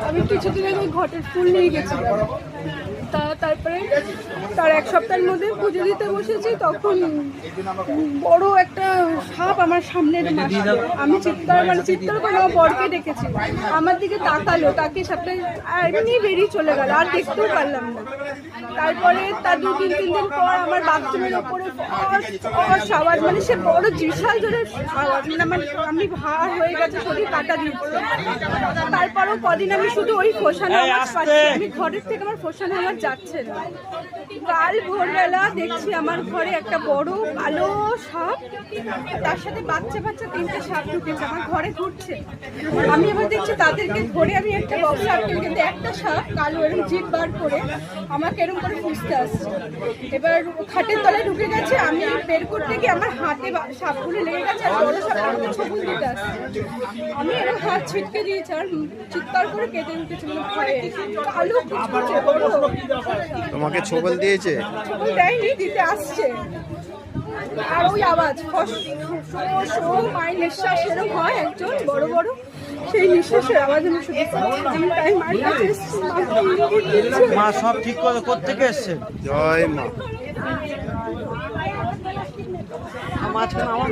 আমি কিছুদিন আগে ঘটের ফুল নিয়ে গেছিলাম, তারপরে তার এক সপ্তাহের মধ্যে পুজো দিতে বসেছি, তখন বড় একটা সাপ আমার সামনে আসলো। আমি চিৎকার করে আমার বরকে ডেকেছি, আমার দিকে তাকালো, তাকে সাপটা এমনি বেরিয়ে চলে গেল, আর দেখতেও পারলাম না। তারপরে তার 2-3 দিন পর আমার বাথরুমের ওপরে আওয়াজ, মানে সে বড় বিশাল জোরে আওয়াজ, মানে আমি ভার হয়ে গেছে, শরীর কাটা দিচ্ছে। তারপরও কদিন আমি শুধু ওই ফোসানো আওয়াজ পাচ্ছি, আমি ঘরের থেকে আমার ফোসানো আওয়াজ যাচ্ছে না। কাল ভোরবেলা দেখছি আমার ঘরে একটা বড় কালো সাপ, তার সাথে বাচ্চা 3টে সাপ ঢুকেছে আমার ঘরে ঘুরছে। আমি এবার দেখছি তাদেরকে ধরে আমি একটা বক্সে আটকে, কিন্তু একটা সাপ কালো এরকম জিভ বার করে আমাকে এরকম করে খুঁজতে আসছে। এবার খাটের তলায় ঢুকে গেছে, আমি বের করতে গিয়ে আমার হাতে সাপগুলো লেগে গেছে, আর বড় সাপ আমাকে ছবল দিতে আসছে। আমি এরকম হাত ছিটকে দিয়েছি আর চিৎকার করে কেঁদে উঠেছি, ভয়ে। কালো কুচকুচে বড়। তোমাকে ছবল দিয়েছে? ছবল দেয়নি, দিতে আসছে। আর ওই আওয়াজ মায়ের নিঃশ্বাস এরকম হয় একজন বড় বড়, সেই নিঃশ্বাসের আওয়াজ আমি শুনেছি। আমি তাই মায়ের কাছে এসেছি, মা সব ঠিক করে কোত্থেকে এসছে? জয় মা। মাঝখানে আমার